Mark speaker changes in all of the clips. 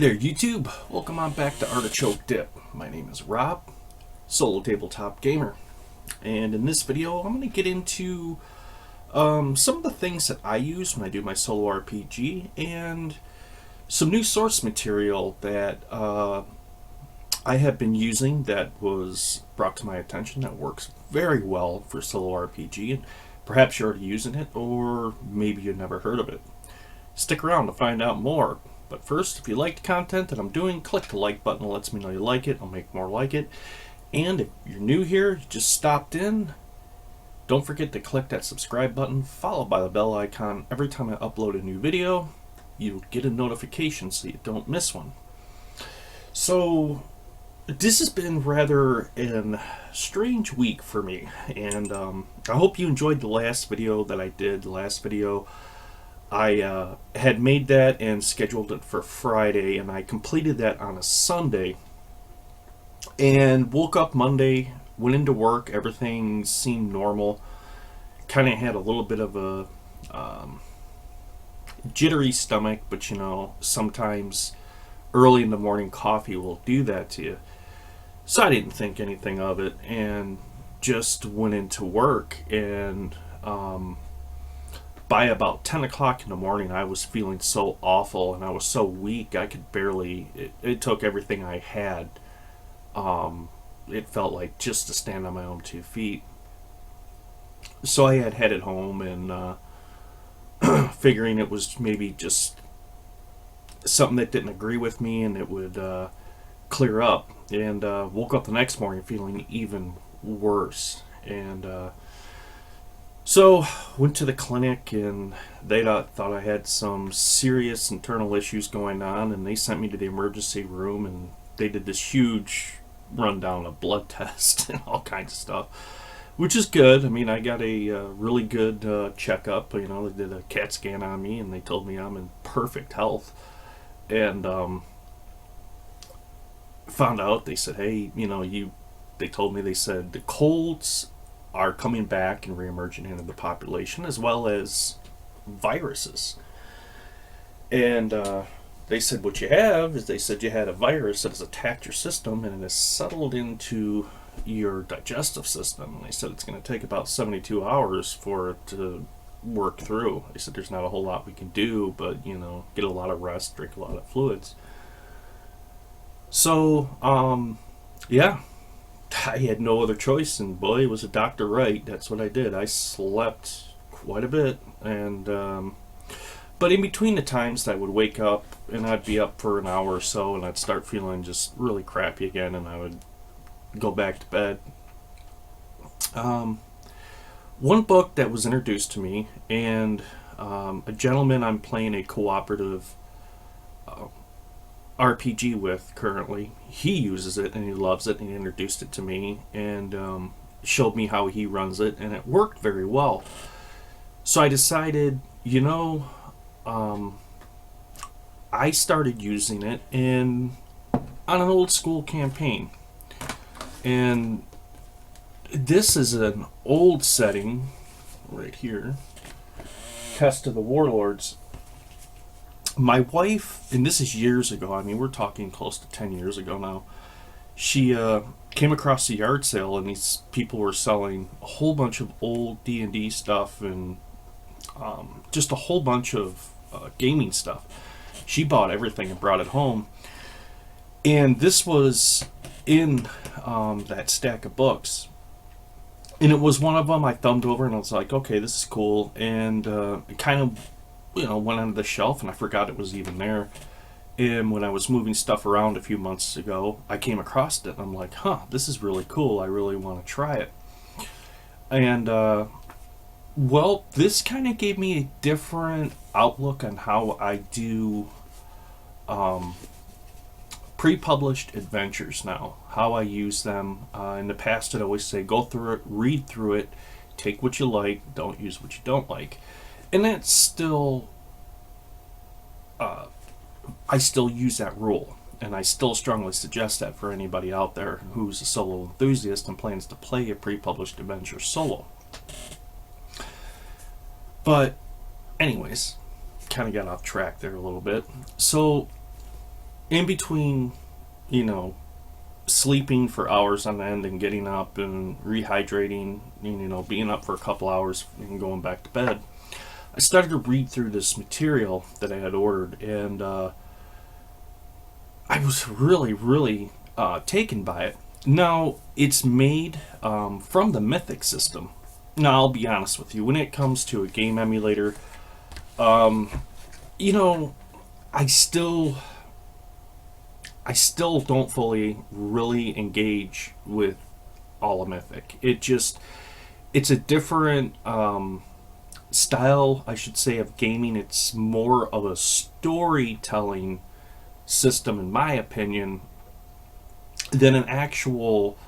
Speaker 1: there, YouTube. Welcome on back to Artichoke Dip. My name is Rob, solo tabletop gamer, and in this video, I'm going to get into some of the things that I use when I do my solo RPG, and some new source material that I have been using that was brought to my attention that works very well for solo RPG, and perhaps you're already using it, or maybe you've never heard of it. Stick around to find out more. But first, if you like the content that I'm doing, click the like button. It lets me know you like it. I'll make more like it. And if you're new here, you just stopped in, don't forget to click that subscribe button, followed by the bell icon. Every time I upload a new video, you'll get a notification so you don't miss one. So, this has been rather a strange week for me. And I hope you enjoyed the last video that I did. The last video, I had made that and scheduled it for Friday, and I completed that on a Sunday, and woke up Monday, went into work, everything seemed normal. Kind of had a little bit of a jittery stomach, but you know, sometimes early in the morning coffee will do that to you. So I didn't think anything of it and just went into work, and by about 10 o'clock in the morning, I was feeling so awful and I was so weak, I could barely, it took everything I had, it felt like, just to stand on my own 2 feet. So I had headed home and figuring it was maybe just something that didn't agree with me and it would clear up. And woke up the next morning feeling even worse. And so went to the clinic, and they thought I had some serious internal issues going on, and they sent me to the emergency room, and they did this huge rundown of blood tests and all kinds of stuff, which is good. I mean, I got a really good checkup. You know, they did a CAT scan on me, and they told me I'm in perfect health. And found out, they said, hey, you know, they told me, they said the colds are coming back and reemerging into the population, as well as viruses. And they said what you have is, they said you had a virus that has attacked your system and it has settled into your digestive system. And they said it's going to take about 72 hours for it to work through. They said there's not a whole lot we can do, but, you know, get a lot of rest, drink a lot of fluids. So, yeah, I had no other choice, and boy, was a doctor right. That's what I did. I slept quite a bit, and but in between the times that I would wake up, and I'd be up for an hour or so, and I'd start feeling just really crappy again, and I would go back to bed. One book that was introduced to me, and a gentleman I'm playing a cooperative RPG with currently, he uses it and he loves it, and he introduced it to me and showed me how he runs it, and it worked very well. So I decided, you know, I started using it on an old school campaign, and this is an old setting right here, Test of the Warlords. My wife, and this is years ago, I mean, we're talking close to 10 years ago now, she came across the yard sale, and these people were selling a whole bunch of old D&D stuff, and just a whole bunch of gaming stuff. She bought everything and brought it home, and this was in that stack of books, and it was one of them. I thumbed over and I was like, okay, this is cool, and it kind of, you know, went onto the shelf, and I forgot it was even there. And when I was moving stuff around a few months ago, I came across it, and I'm like, huh, this is really cool. I really want to try it. And, well, this kind of gave me a different outlook on how I do pre-published adventures now, how I use them. In the past, I'd always say, go through it, read through it, take what you like, don't use what you don't like. And that's still, I still use that rule, and I still strongly suggest that for anybody out there who's a solo enthusiast and plans to play a pre-published adventure solo. But anyways, kind of got off track there a little bit. So in between, you know, sleeping for hours on end and getting up and rehydrating, being up for a couple hours and going back to bed, I started to read through this material that I had ordered, and I was really, really taken by it. Now, it's made from the Mythic system. Now, I'll be honest with you, when it comes to a game emulator, you know, I still don't fully really engage with all of Mythic. It's a different style, I should say, of gaming. It's more of a storytelling system, in my opinion, than an actual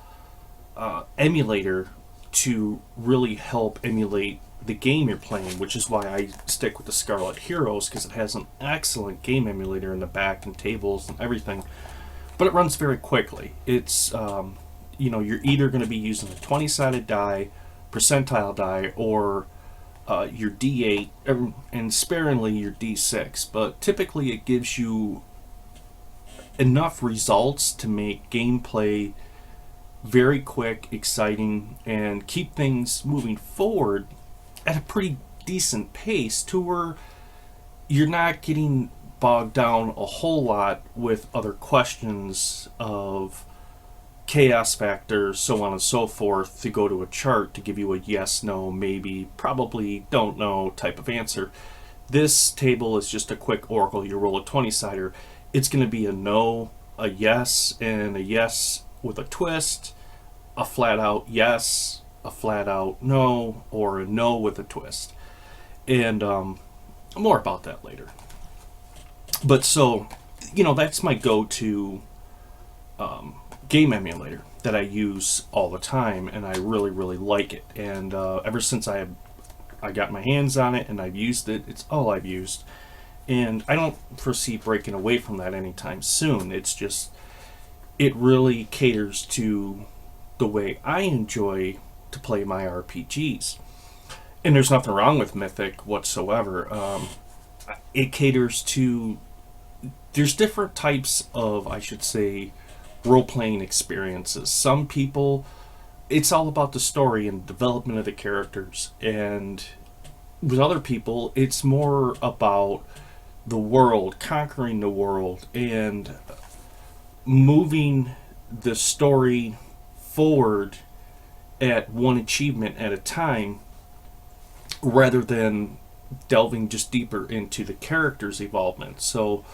Speaker 1: emulator to really help emulate the game you're playing, which is why I stick with the Scarlet Heroes, because it has an excellent game emulator in the back and tables and everything, but it runs very quickly. It's you're either going to be using a 20-sided die, percentile die, or your D8, and sparingly your D6, but typically it gives you enough results to make gameplay very quick, exciting, and keep things moving forward at a pretty decent pace, to where you're not getting bogged down a whole lot with other questions of chaos factors, so on and so forth, to go to a chart to give you a yes, no, maybe, probably, don't know type of answer. This table is just a quick oracle. You roll a 20-sider. It's going to be a no, a yes, and a yes with a twist, a flat out yes, a flat out no, or a no with a twist. And more about that later. But so, that's my go-to game emulator that I use all the time, and I really, really like it. And ever since I got my hands on it and I've used it, it's all I've used. And I don't foresee breaking away from that anytime soon. It's just, it really caters to the way I enjoy to play my RPGs. And there's nothing wrong with Mythic whatsoever. It caters to, there's different types of, I should say, role-playing experiences. Some people, it's all about the story and development of the characters. And with other people, it's more about the world, conquering the world, and moving the story forward at one achievement at a time, rather than delving just deeper into the character's evolvement. So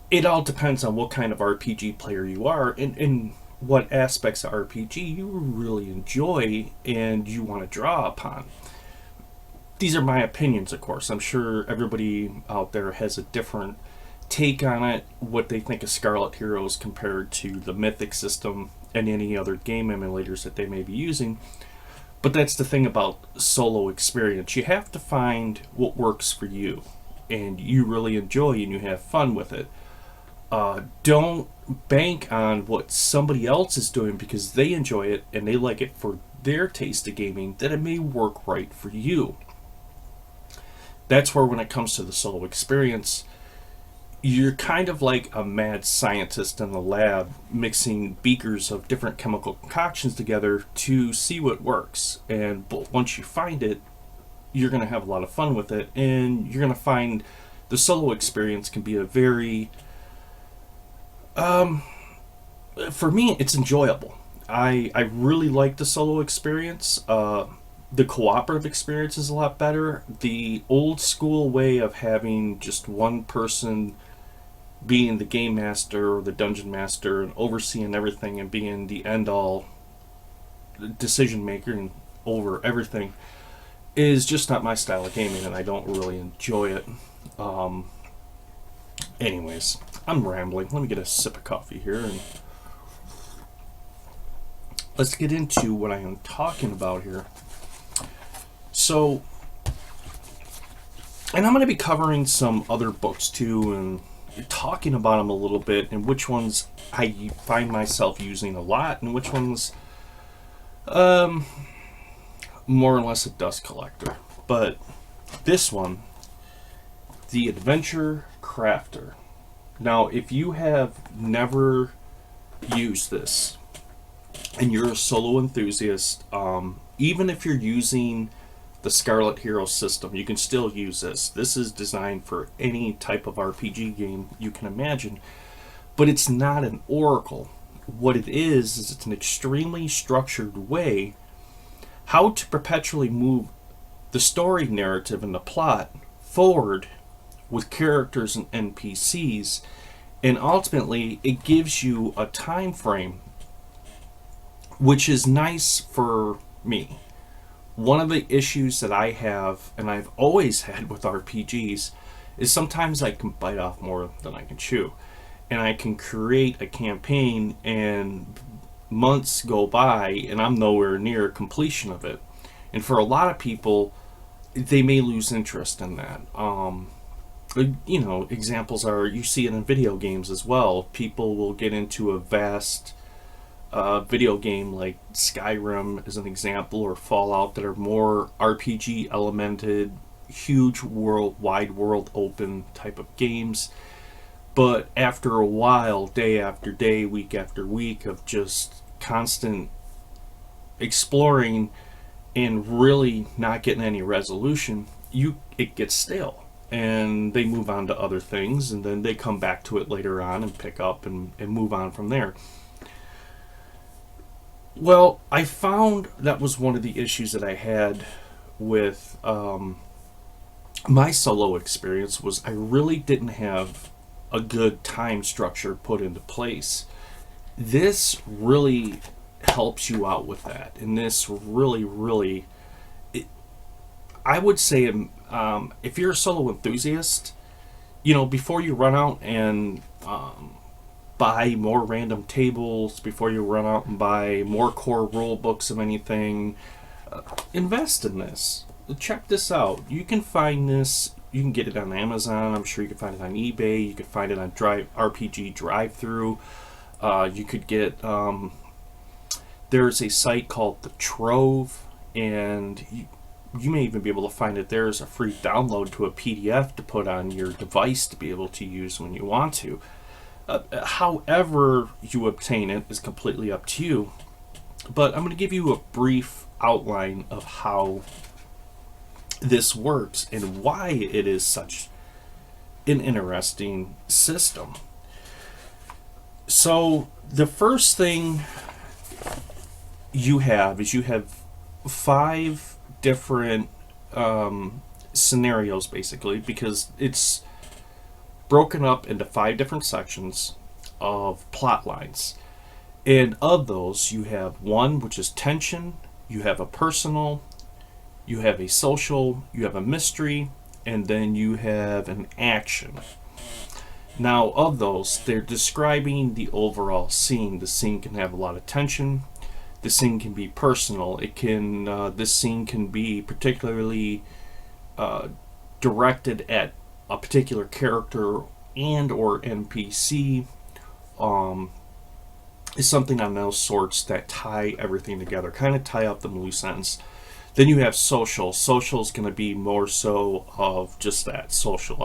Speaker 1: it all depends on what kind of RPG player you are, and what aspects of RPG you really enjoy and you want to draw upon. These are my opinions, of course. I'm sure everybody out there has a different take on it, what they think of Scarlet Heroes compared to the Mythic system and any other game emulators that they may be using. But that's the thing about solo experience. You have to find what works for you and you really enjoy and you have fun with it. Don't bank on what somebody else is doing because they enjoy it and they like it for their taste of gaming, that it may work right for you. That's where, when it comes to the solo experience, you're kind of like a mad scientist in the lab, mixing beakers of different chemical concoctions together to see what works. And once you find it, you're going to have a lot of fun with it, and you're going to find the solo experience can be a very, for me, it's enjoyable. I really like the solo experience. The cooperative experience is a lot better. The old school way of having just one person being the game master or the dungeon master and overseeing everything and being the end all decision maker and over everything is just not my style of gaming, and I don't really enjoy it. Anyways, I'm rambling. Let me get a sip of coffee here and let's get into what I am talking about here. So, and I'm going to be covering some other books too, and talking about them a little bit, and which ones I find myself using a lot, and which ones, more or less a dust collector. But this one, The Adventure Crafter, Now, if you have never used this and you're a solo enthusiast, even if you're using the Scarlet Heroes system, you can still use this. This is designed for any type of RPG game you can imagine, but it's not an oracle. What it is it's an extremely structured way how to perpetually move the story narrative and the plot forward with characters and NPCs, and ultimately it gives you a time frame, which is nice for me. One of the issues that I have, and I've always had with RPGs, is sometimes I can bite off more than I can chew. And I can create a campaign and months go by and I'm nowhere near completion of it. And for a lot of people, they may lose interest in that. Examples are, you see it in video games as well. People will get into a vast video game like Skyrim as an example, or Fallout, that are more RPG elemented, huge world, wide world open type of games. But after a while, day after day, week after week of just constant exploring and really not getting any resolution, it gets stale. And they move on to other things, and then they come back to it later on and pick up and move on from there. Well, I found that was one of the issues that I had with my solo experience, was I really didn't have a good time structure put into place. This really helps you out with that, and this really, I would say, if you're a solo enthusiast, before you run out and buy more random tables, before you run out and buy more core rule books of anything, invest in this. Check this out. You can find this. You can get it on Amazon. I'm sure you can find it on eBay. You can find it on RPG Drive-Thru. You could get. There's a site called The Trove, and you may even be able to find it there as a free download to a PDF to put on your device to be able to use when you want to. However you obtain it is completely up to you. But I'm going to give you a brief outline of how this works and why it is such an interesting system. So the first thing you have is 5 different scenarios, basically, because it's broken up into 5 different sections of plot lines. And of those, you have one which is tension, you have a personal, you have a social, you have a mystery, and then you have an action. Now, of those, they're describing the overall scene. The scene can have a lot of tension. The scene can be personal. This scene can be particularly directed at a particular character and or NPC. Is something on those sorts that tie everything together, kind of tie up the loose ends. Then you have social. Social is going to be more so of just that, social.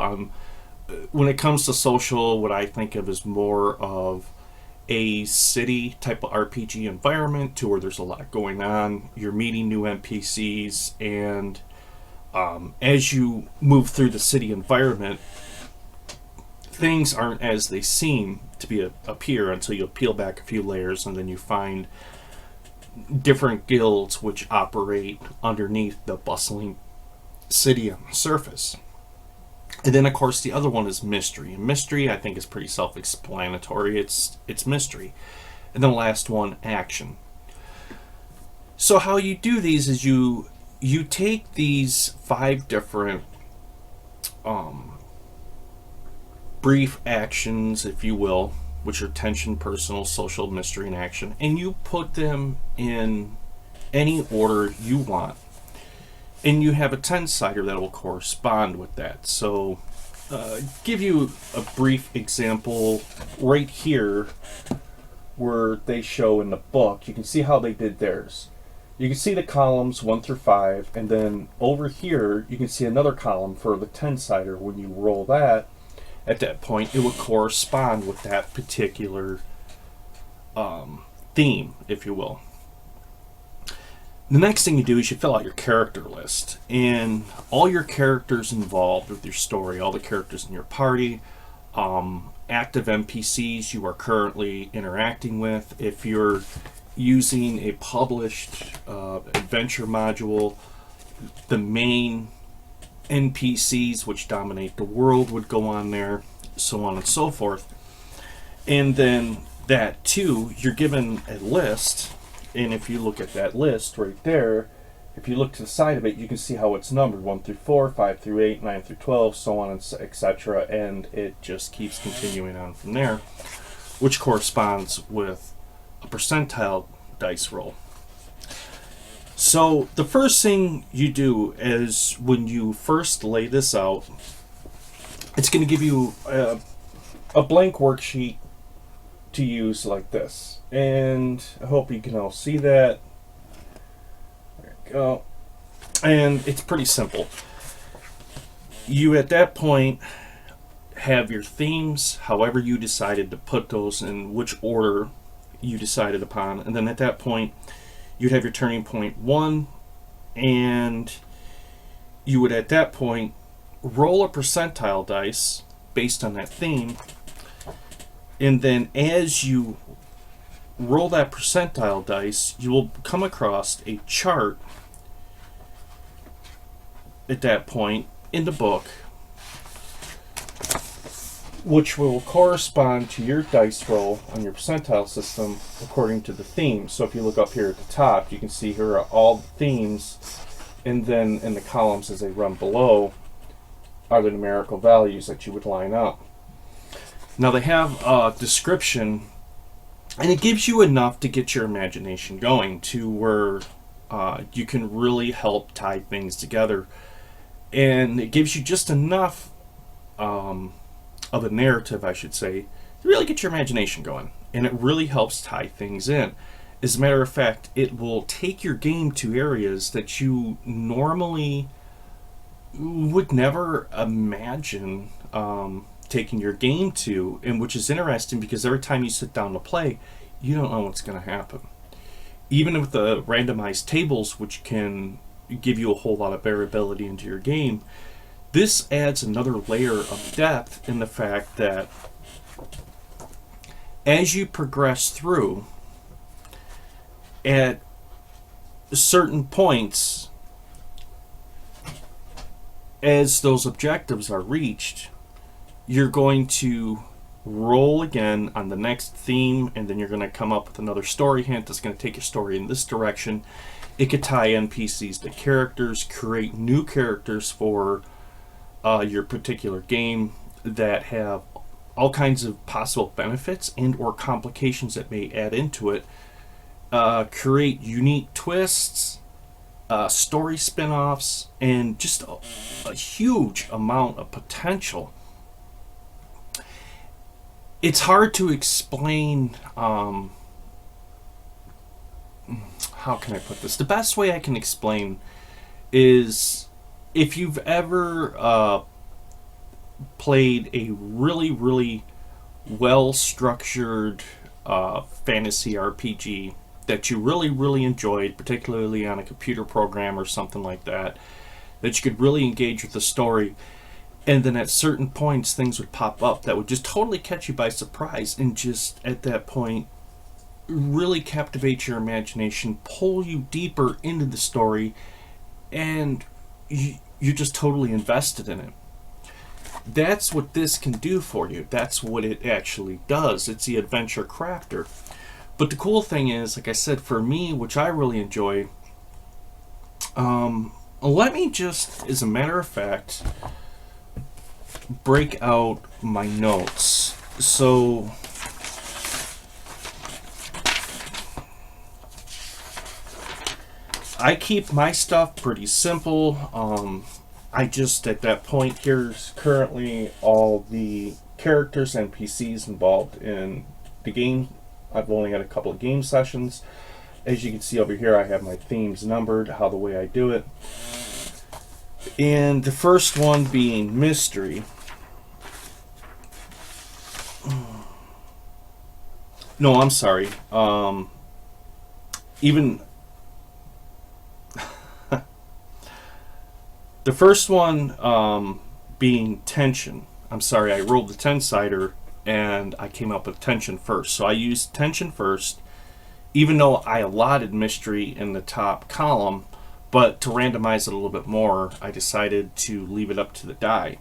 Speaker 1: When it comes to social, what I think of is more of a city type of RPG environment, to where there's a lot going on. You're meeting new NPCs, and as you move through the city environment, things aren't as they seem to appear until you peel back a few layers, and then you find different guilds which operate underneath the bustling city on the surface. And then, of course, the other one is mystery. And mystery, I think, is pretty self-explanatory. It's mystery. And then the last one, action. So how you do these is you take these 5 different brief actions, if you will, which are tension, personal, social, mystery, and action, and you put them in any order you want. And you have a 10-sider that will correspond with that. So, give you a brief example right here where they show in the book. You can see how they did theirs. You can see the columns 1 through 5, and then over here you can see another column for the 10-sider. When you roll that, at that point, it would correspond with that particular theme, if you will. The next thing you do is you fill out your character list, and all your characters involved with your story, all the characters in your party, active NPCs you are currently interacting with. If you're using a published adventure module, the main NPCs which dominate the world would go on there, so on and so forth. And then that too, you're given a list, and if you look at that list right there, if you look to the side of it, you can see how it's numbered: 1 through 4, 5 through 8, 9 through 12, so on and etc. And it just keeps continuing on from there, which corresponds with a percentile dice roll. So the first thing you do is, when you first lay this out, it's going to give you a blank worksheet to use like this. And I hope you can all see that. There you go. And it's pretty simple. You, at that point, have your themes, however you decided to put those, in which order you decided upon. And then at that point, you'd have your turning point 1, and you would at that point roll a percentile dice based on that theme. And then as you roll that percentile dice, you will come across a chart at that point in the book, which will correspond to your dice roll on your percentile system according to the theme. So if you look up here at the top, you can see here are all the themes, and then in the columns as they run below are the numerical values that you would line up. Now they have a description, and it gives you enough to get your imagination going to where you can really help tie things together. And it gives you just enough of a narrative, I should say, to really get your imagination going. And it really helps tie things in. As a matter of fact, it will take your game to areas that you normally would never imagine taking your game to, and which is interesting because every time you sit down to play, you don't know what's going to happen. Even with the randomized tables, which can give you a whole lot of variability into your game, this adds another layer of depth in the fact that as you progress through, at certain points, as those objectives are reached, you're going to roll again on the next theme, and then you're going to come up with another story hint that's going to take your story in this direction. It could tie NPCs to characters, create new characters for your particular game that have all kinds of possible benefits and or complications that may add into it. Create unique twists, story spin-offs, and just a huge amount of potential. It's hard to explain. How can I put this? The best way I can explain is, if you've ever played a really, really well-structured fantasy RPG that you really, really enjoyed, particularly on a computer program or something like that, that you could really engage with the story, and then at certain points things would pop up that would just totally catch you by surprise, and just at that point really captivate your imagination, pull you deeper into the story, and you're just totally invested in it. That's what this can do for you. That's what it actually does. It's the adventure crafter. But the cool thing is, like I said, for me, which I really enjoy, let me just, as a matter of fact, break out my notes. So I keep my stuff pretty simple. I just, at that point, here's currently all the characters, NPCs involved in the game. I've only had a couple of game sessions. As you can see over here, I have my themes numbered, how the way I do it. And the first one being mystery. No, I'm sorry. Even the first one being tension. I'm sorry, I rolled the 10-sider and I came up with tension first. So I used tension first, even though I allotted mystery in the top column. But to randomize it a little bit more, I decided to leave it up to the die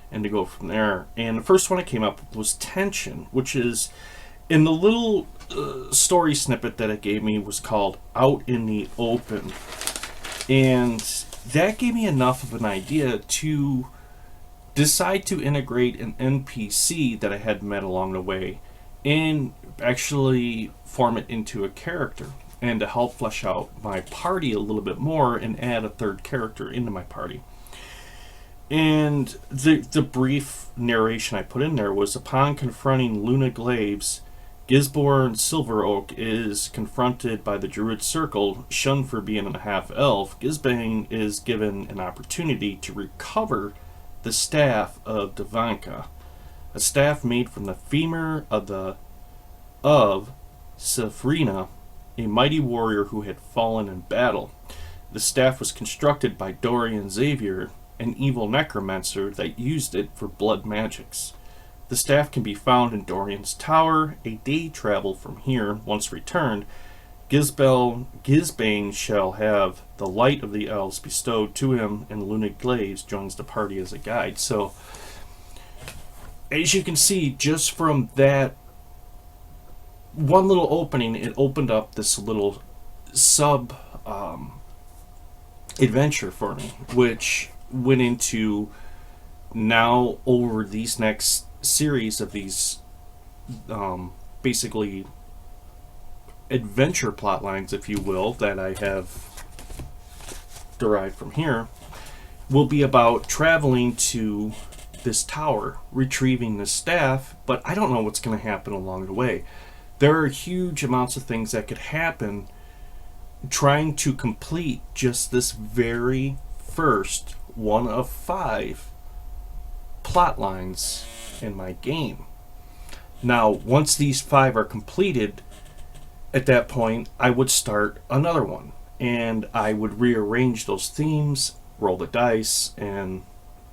Speaker 1: and to go from there. And the first one I came up with was tension, which is in the little story snippet that it gave me was called Out in the Open. And that gave me enough of an idea to decide to integrate an NPC that I had met along the way and actually form it into a character, and to help flesh out my party a little bit more and add a third character into my party. And the brief narration I put in there was, upon confronting Luna Glaves, Gisborne Silveroak is confronted by the Druid Circle, shunned for being a half-elf. Gisbane is given an opportunity to recover the staff of Devanka, a staff made from the femur of Sefrina, a mighty warrior who had fallen in battle. The staff was constructed by Dorian Xavier, an evil necromancer that used it for blood magics. The staff can be found in Dorian's Tower, a day travel from here. Once returned, Gisbane shall have the light of the elves bestowed to him, and Luna Glaves joins the party as a guide. So, as you can see, just from that one little opening, it opened up this little sub adventure for me, which went into now over these next series of these basically adventure plot lines, if you will, that I have derived from here, will be about traveling to this tower, retrieving the staff, but I don't know what's going to happen along the way. There are huge amounts of things that could happen trying to complete just this very first one of 5 plot lines in my game. Now, once these 5 are completed, at that point, I would start another one, and I would rearrange those themes, roll the dice, and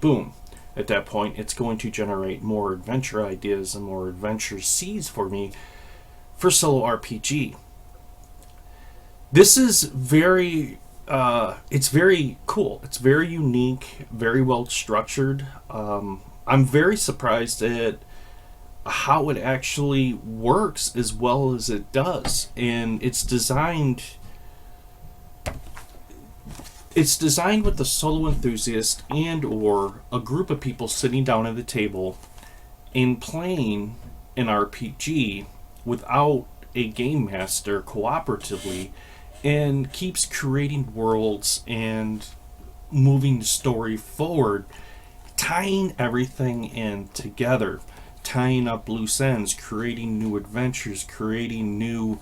Speaker 1: boom. At that point, it's going to generate more adventure ideas and more adventure seeds for me for solo RPG. This is it's very cool. It's very unique, very well structured. I'm very surprised at how it actually works as well as it does. And it's designed with the solo enthusiast and or a group of people sitting down at a table and playing an RPG without a game master cooperatively, and keeps creating worlds and moving the story forward, tying everything in together, tying up loose ends, creating new adventures, creating new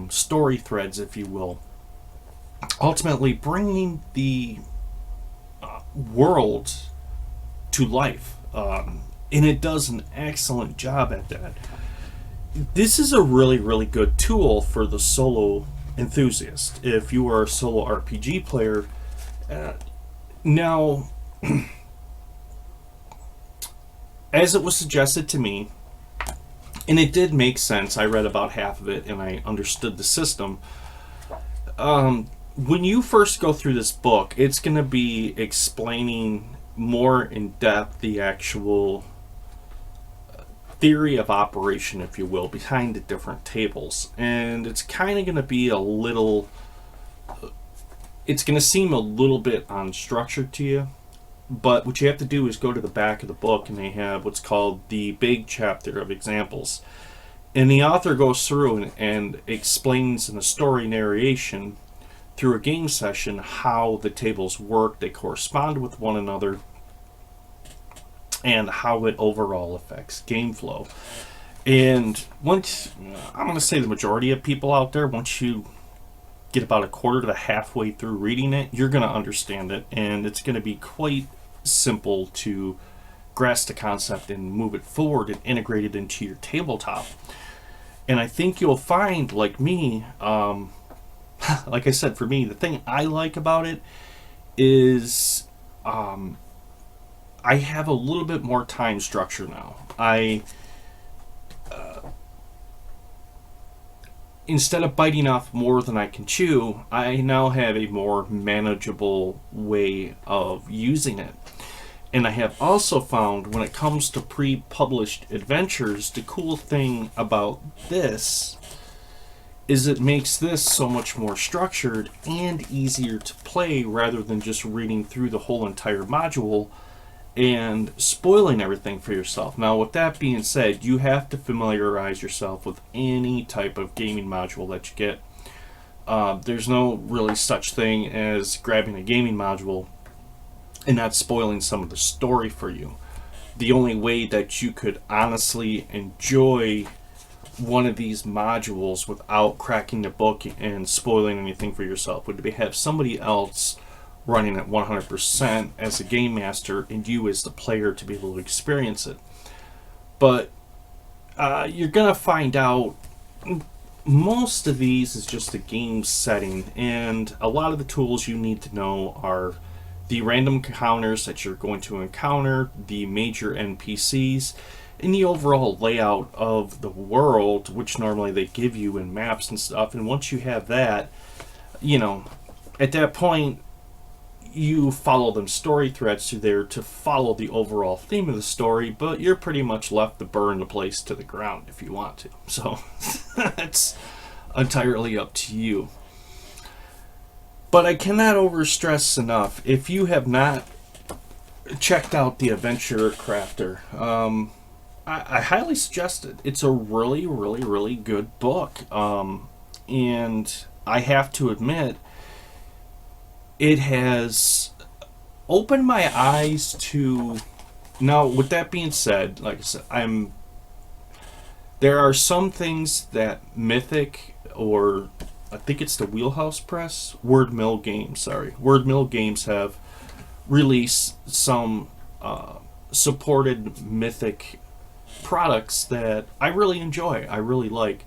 Speaker 1: story threads, if you will. Ultimately, bringing the world to life. And it does an excellent job at that. This is a really, really good tool for the solo enthusiast. If you are a solo RPG player, now, as it was suggested to me, and it did make sense, I read about half of it and I understood the system. When you first go through this book, it's going to be explaining more in depth the actual theory of operation, if you will, behind the different tables. And it's kind of going to be it's going to seem a little bit unstructured to you. But what you have to do is go to the back of the book, and they have what's called the big chapter of examples. And the author goes through and explains in a story narration through a game session how the tables work, they correspond with one another, and how it overall affects game flow. And once, I'm going to say the majority of people out there, once you get about a quarter to halfway through reading it, you're going to understand it, and it's going to be quite simple to grasp the concept and move it forward and integrate it into your tabletop. And I think you'll find, like me, like I said, for me, the thing I like about it is I have a little bit more time structure now. Instead of biting off more than I can chew, I now have a more manageable way of using it. And I have also found when it comes to pre-published adventures, the cool thing about this is it makes this so much more structured and easier to play rather than just reading through the whole entire module and spoiling everything for yourself. Now, with that being said, you have to familiarize yourself with any type of gaming module that you get. There's no really such thing as grabbing a gaming module and not spoiling some of the story for you. The only way that you could honestly enjoy one of these modules without cracking the book and spoiling anything for yourself would be have somebody else running at 100% as a game master and you as the player to be able to experience it. But you're going to find out most of these is just a game setting, and a lot of the tools you need to know are the random encounters that you're going to encounter, the major NPCs, and the overall layout of the world, which normally they give you in maps and stuff. And once you have that, at that point, you follow them story threads through there to follow the overall theme of the story, but you're pretty much left to burn the place to the ground if you want to. So that's entirely up to you. But I cannot overstress enough, if you have not checked out the Adventure Crafter, I highly suggest it. It's a really, really, really good book. And I have to admit, it has opened my eyes to... Now, with that being said, like I said, there are some things that Mythic, or I think it's the Wheelhouse Press, Wordmill Games have released some supported Mythic products that I really enjoy, I really like.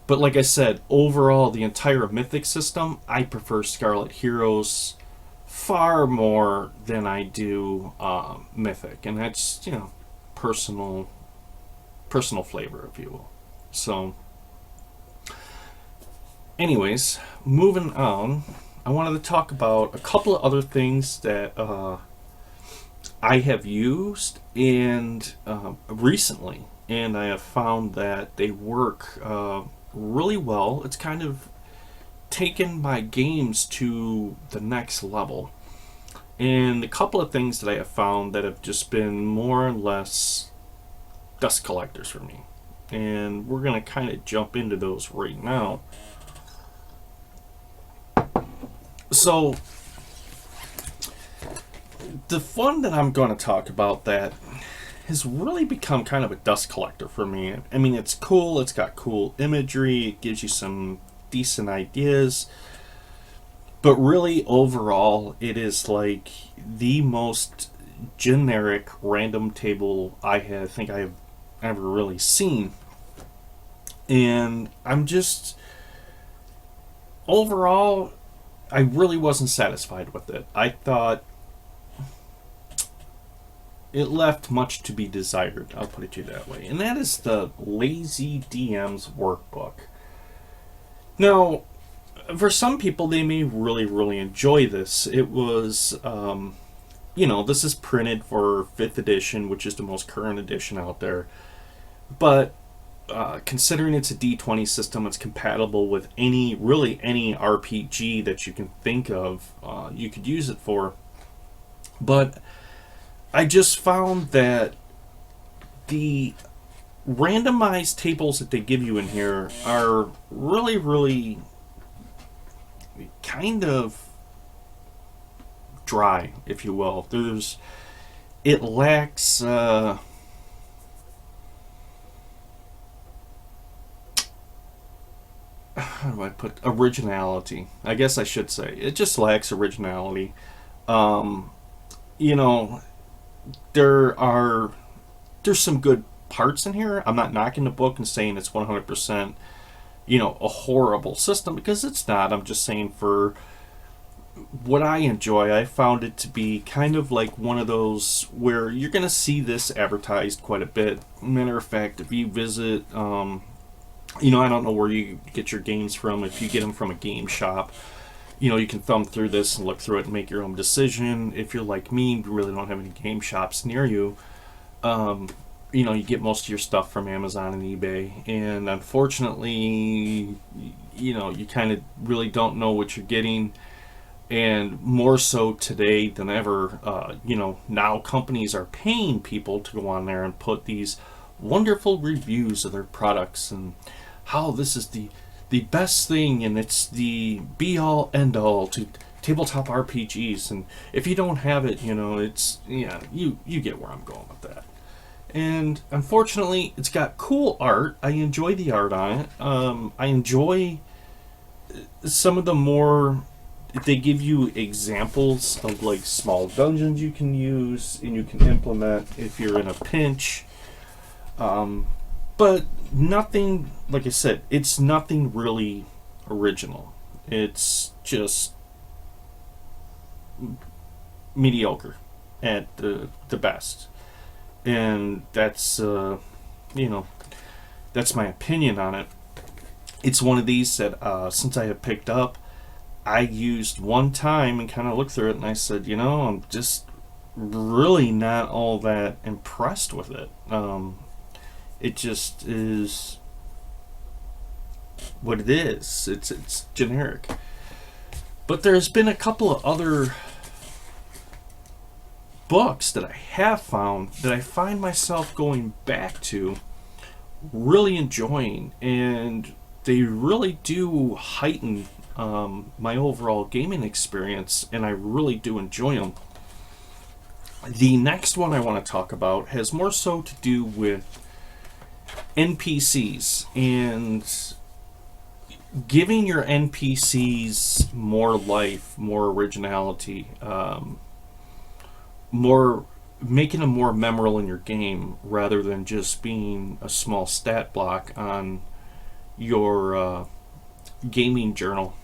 Speaker 1: But like I said, overall, the entire Mythic system, I prefer Scarlet Heroes far more than I do Mythic. And that's, personal flavor, if you will. So, anyways, moving on, I wanted to talk about a couple of other things that I have used and recently, and I have found that they work really well. It's kind of taken my games to the next level. And a couple of things that I have found that have just been more or less dust collectors for me. And we're going to kind of jump into those right now. So, the one that I'm going to talk about that has really become kind of a dust collector for me. I mean, it's cool, it's got cool imagery, it gives you some decent ideas, but really overall it is like the most generic random table I think I have ever really seen. And I'm just, overall, I really wasn't satisfied with it. I thought it left much to be desired, I'll put it to you that way. And that is the Lazy DM's workbook. Now, for some people, they may really, really enjoy this. It was, this is printed for 5th edition, which is the most current edition out there. But considering it's a D20 system, it's compatible with any RPG that you can think of, you could use it for. But I just found that the randomized tables that they give you in here are really, really kind of dry, if you will. It lacks how do I put originality? I guess I should say it just lacks originality. There's some good parts in here. I'm not knocking the book and saying it's 100%, a horrible system, because it's not. I'm just saying for what I enjoy, I found it to be kind of like one of those where you're going to see this advertised quite a bit. Matter of fact, if you visit, I don't know where you get your games from. If you get them from a game shop, you can thumb through this and look through it and make your own decision. If you're like me, you really don't have any game shops near you, you get most of your stuff from Amazon and eBay. And unfortunately, you kind of really don't know what you're getting. And more so today than ever, now companies are paying people to go on there and put these wonderful reviews of their products and how this is the best thing and it's the be all end all to tabletop RPGs. And if you don't have it, it's you get where I'm going with that. And unfortunately, it's got cool art. I enjoy the art on it. I enjoy some of the more. They give you examples of like small dungeons you can use and you can implement if you're in a pinch. But nothing, like I said, it's nothing really original. It's just mediocre at the best. And that's, that's my opinion on it. It's one of these that since I have picked up, I used one time and kind of looked through it and I said, I'm just really not all that impressed with it. It just is what it is. It's generic. But there's been a couple of other books that I have found that I find myself going back to, really enjoying, and they really do heighten my overall gaming experience, and I really do enjoy them. The next one I want to talk about has more so to do with NPCs and giving your NPCs more life, more originality, making them more memorable in your game rather than just being a small stat block on your gaming journal.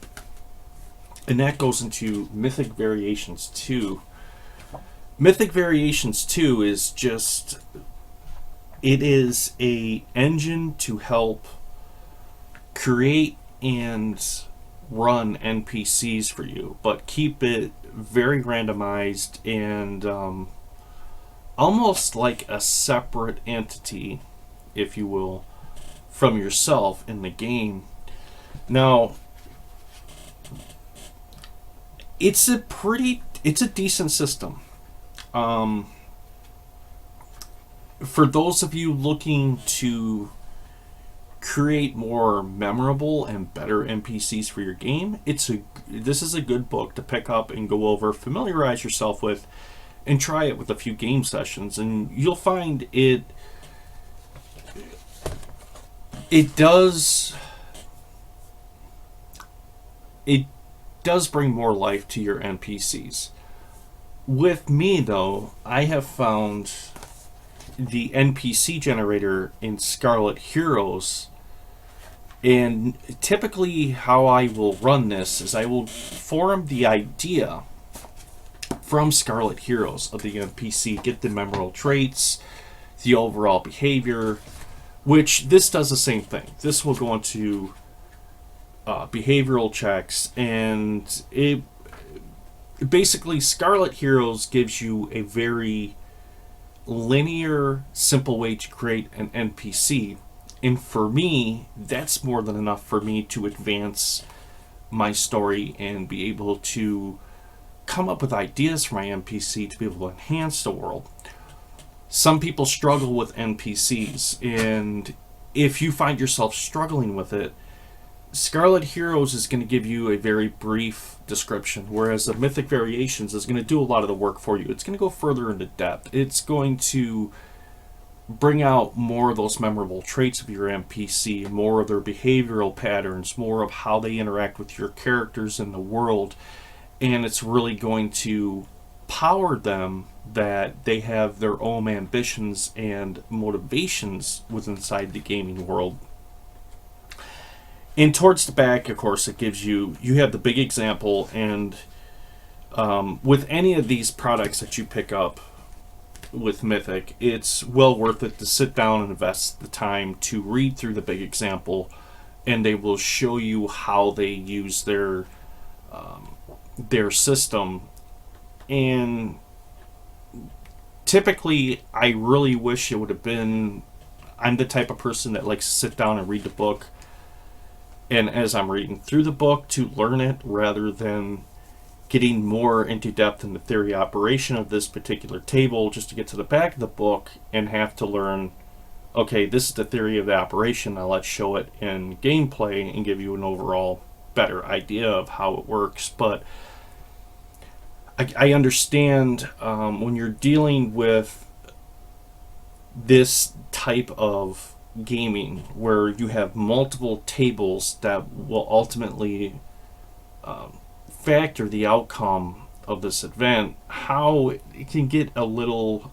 Speaker 1: And that goes into Mythic Variations 2. Mythic Variations 2 is just, it is a engine to help create and run NPCs for you, but keep it very randomized and almost like a separate entity, if you will, from yourself in the game. Now, it's a decent system. For those of you looking to create more memorable and better NPCs for your game, this is a good book to pick up and go over, familiarize yourself with, and try it with a few game sessions, and you'll find it does bring more life to your NPCs. With me, though, I have found the NPC generator in Scarlet Heroes, and typically how I will run this is I will form the idea from Scarlet Heroes of the NPC, get the memorable traits, the overall behavior, which this does the same thing. This will go into behavioral checks, and it basically, Scarlet Heroes gives you a very linear, simple way to create an NPC. And for me, that's more than enough for me to advance my story and be able to come up with ideas for my NPC to be able to enhance the world. Some people struggle with NPCs, and if you find yourself struggling with it, Scarlet Heroes is going to give you a very brief description, whereas the Mythic Variations is going to do a lot of the work for you. It's going to go further into depth. It's going to bring out more of those memorable traits of your NPC, more of their behavioral patterns, more of how they interact with your characters in the world, and it's really going to empower them that they have their own ambitions and motivations within inside the gaming world. And towards the back, of course, it gives you have the big example, and with any of these products that you pick up with Mythic, it's well worth it to sit down and invest the time to read through the big example, and they will show you how they use their system. And typically, I really wish it would have been. I'm the type of person that likes to sit down and read the book, and as I'm reading through the book to learn it, rather than getting more into depth in the theory operation of this particular table just to get to the back of the book and have to learn, okay, this is the theory of the operation, now let's show it in gameplay and give you an overall better idea of how it works. But I understand when you're dealing with this type of gaming where you have multiple tables that will ultimately factor the outcome of this event, how it can get a little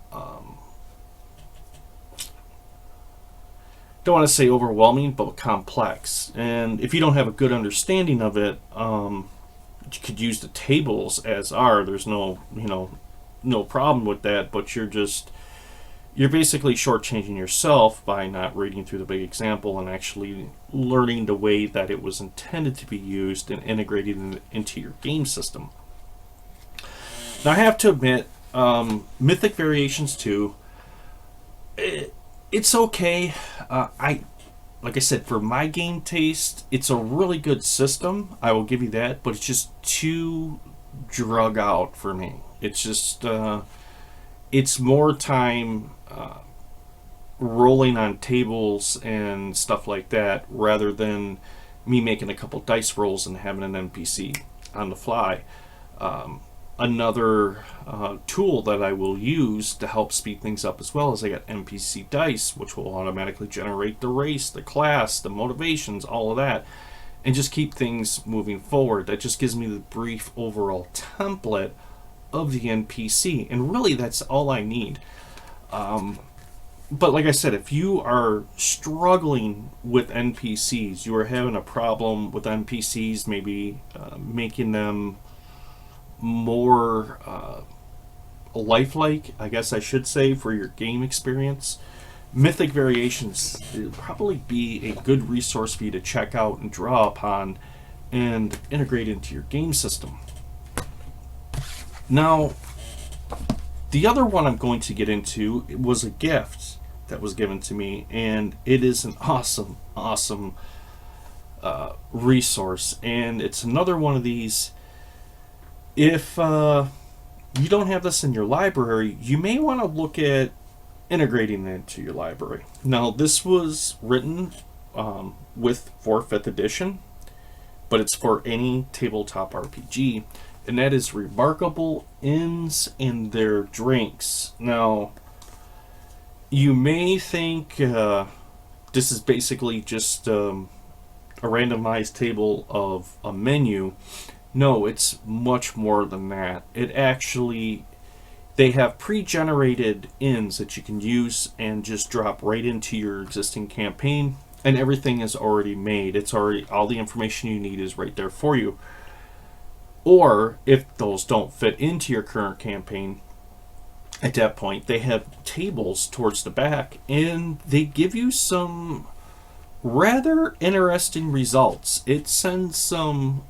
Speaker 1: don't want to say overwhelming, but complex. And if you don't have a good understanding of it, you could use the tables as are. There's no problem with that, but you're basically shortchanging yourself by not reading through the big example and actually learning the way that it was intended to be used and integrated into your game system. Now, I have to admit, Mythic Variations 2, it's okay. Like I said, for my game taste, it's a really good system. I will give you that, but it's just too drug out for me. It's just, it's more time rolling on tables and stuff like that rather than me making a couple dice rolls and having an NPC on the fly. Another tool that I will use to help speed things up as well is I got NPC dice, which will automatically generate the race, the class, the motivations, all of that, and just keep things moving forward. That just gives me the brief overall template of the NPC, and really that's all I need. But like I said, if you are struggling with NPCs, you are having a problem with NPCs, maybe making them more lifelike, I guess I should say, for your game experience, Mythic Variations will probably be a good resource for you to check out and draw upon and integrate into your game system. Now, the other one I'm going to get into was a gift that was given to me, and it is an awesome resource. And it's another one of these, if you don't have this in your library, you may want to look at integrating it into your library. Now, this was written with 4th edition, but it's for any tabletop RPG, and that is Remarkable Inns and Their Drinks. Now, you may think this is basically just a randomized table of a menu. No, it's much more than that. It actually, they have pre-generated inns that you can use and just drop right into your existing campaign, and everything is already made. It's already, all the information you need is right there for you. Or if those don't fit into your current campaign, at that point they have tables towards the back, and they give you some rather interesting results. It sends some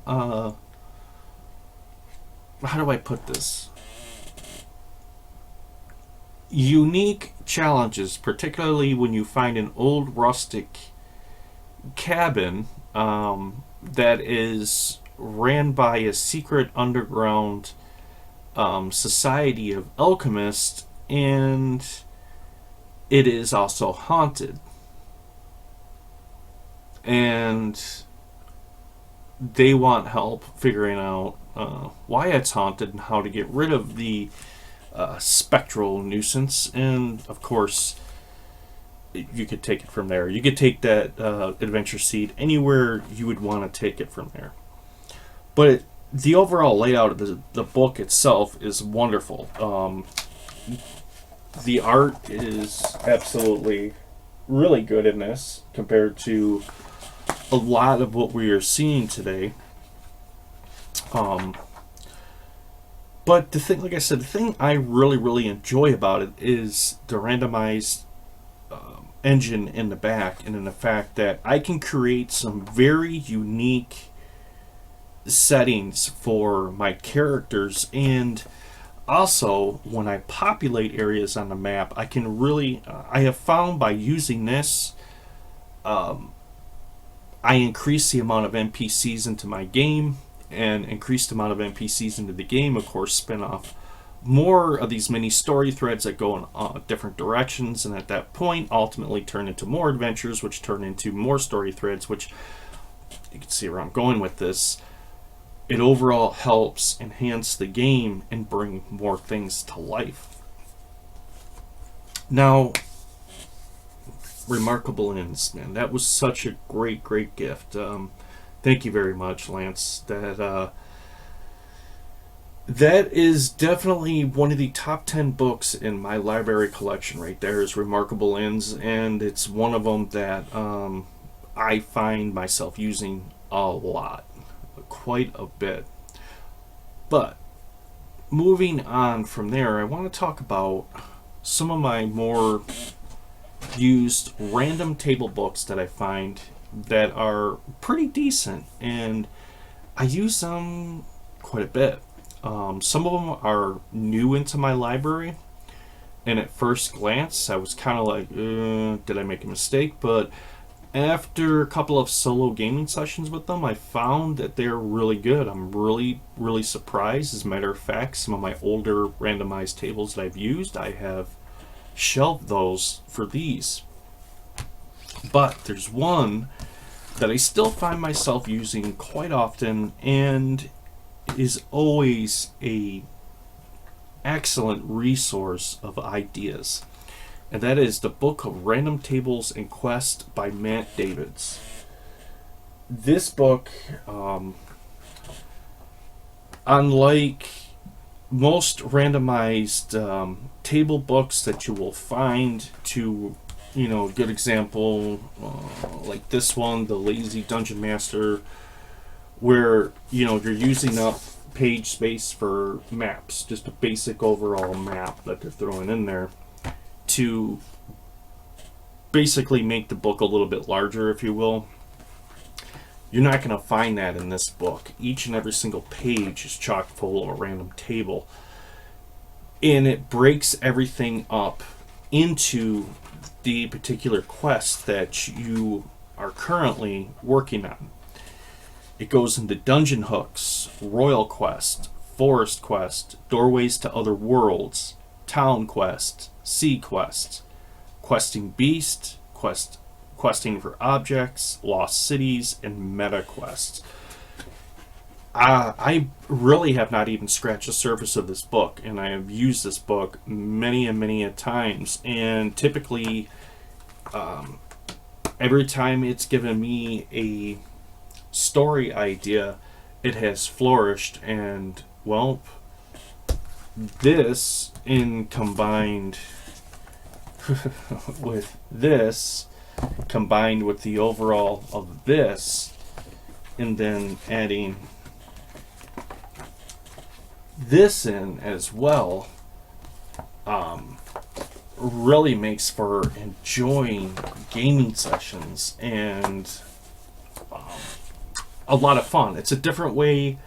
Speaker 1: how do I put this? Unique challenges, particularly when you find an old rustic cabin that is ran by a secret underground society of alchemists, and it is also haunted. And they want help figuring out why it's haunted and how to get rid of the spectral nuisance. And of course, you could take it from there. You could take that adventure seed anywhere you would want to take it from there. But the overall layout of the book itself is wonderful. The art is absolutely really good in this compared to a lot of what we are seeing today. Um, but the thing, like I said, the thing I really enjoy about it is the randomized engine in the back, and in the fact that I can create some very unique settings for my characters. And also, when I populate areas on the map, I can really, I have found by using this, I increase the amount of NPCs into my game, and increase the amount of NPCs into the game, of course, spin off more of these mini story threads that go in different directions, and at that point ultimately turn into more adventures, which turn into more story threads, which you can see where I'm going with this. It overall helps enhance the game and bring more things to life. Now, Remarkable Ends, man, that was such a great gift. Thank you very much, Lance. That is definitely one of the top 10 books in my library collection right there, is Remarkable Ends, and it's one of them that I find myself using a lot, quite a bit. But moving on from there, I want to talk about some of my more used random table books that I find that are pretty decent, and I use them quite a bit. Some of them are new into my library, and at first glance, I was kind of like, did I make a mistake? But after a couple of solo gaming sessions with them, I found that they're really good. I'm really surprised. As a matter of fact, some of my older randomized tables that I've used, I have shelved those for these. But there's one that I still find myself using quite often, and is always a excellent resource of ideas, and that is the Book of Random Tables and Quests by Matt Davids. This book, unlike most randomized table books that you will find, to good example, like this one, the Lazy Dungeon Master, where you're using up page space for maps, just a basic overall map that they're throwing in there to basically make the book a little bit larger, if you will. You're not going to find that in this book. Each and every single page is chock full of a random table, and it breaks everything up into the particular quest that you are currently working on. It goes into dungeon hooks, royal quest, forest quest, doorways to other worlds, town quest, sea quest, questing beast, questing for objects, lost cities, and meta quests. I really have not even scratched the surface of this book, and I have used this book many and many a times, and typically every time it's given me a story idea, it has flourished. And well, this in combined with this, combined with the overall of this, and then adding this in as well, really makes for enjoying gaming sessions and a lot of fun. It's a different way,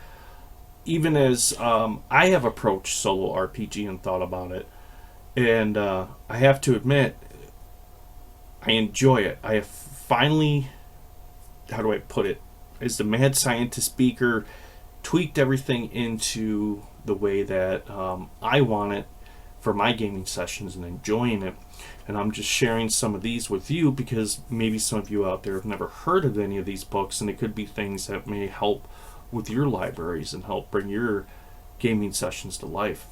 Speaker 1: even as I have approached solo RPG and thought about it, and I have to admit, I enjoy it. I have finally, how do I put it, as the mad scientist speaker, tweaked everything into the way that I want it for my gaming sessions and enjoying it. And I'm just sharing some of these with you because maybe some of you out there have never heard of any of these books, and it could be things that may help with your libraries and help bring your gaming sessions to life.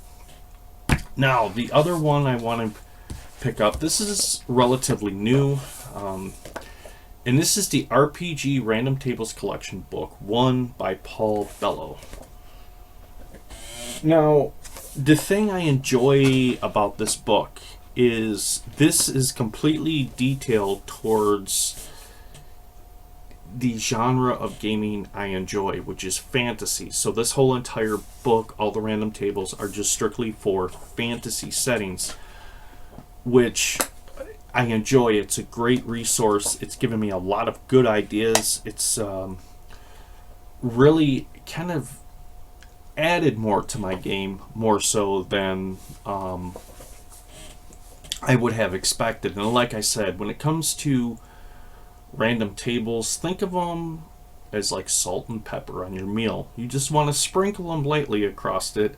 Speaker 1: Now, the other one I want to pick up, this is relatively new, and this is the RPG Random Tables Collection Book 1 by Paul Bellow. Now, the thing I enjoy about this book is this is completely detailed towards the genre of gaming I enjoy, which is fantasy. So this whole entire book, all the random tables, are just strictly for fantasy settings, which I enjoy. It's a great resource. It's given me a lot of good ideas. It's really kind of added more to my game, more so than I would have expected. And like I said, when it comes to random tables, think of them as like salt and pepper on your meal. You just want to sprinkle them lightly across it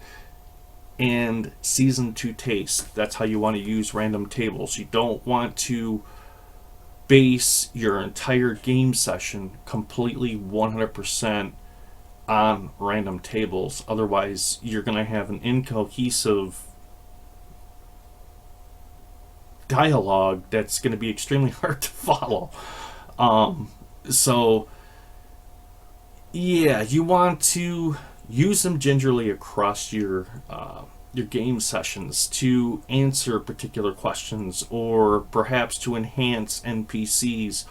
Speaker 1: and season to taste. That's how you want to use random tables. You don't want to base your entire game session completely 100% on random tables. Otherwise, you're going to have an incohesive dialogue that's going to be extremely hard to follow. So, yeah, you want to use them gingerly across your game sessions to answer particular questions, or perhaps to enhance NPCs,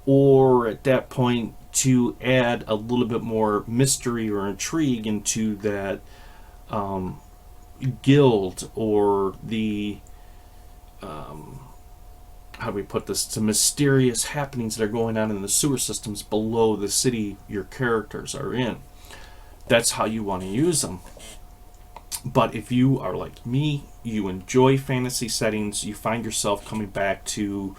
Speaker 1: or at that point to add a little bit more mystery or intrigue into that guild, or the how do we put this, to mysterious happenings that are going on in the sewer systems below the city your characters are in. That's how you want to use them. But if you are like me, you enjoy fantasy settings, you find yourself coming back to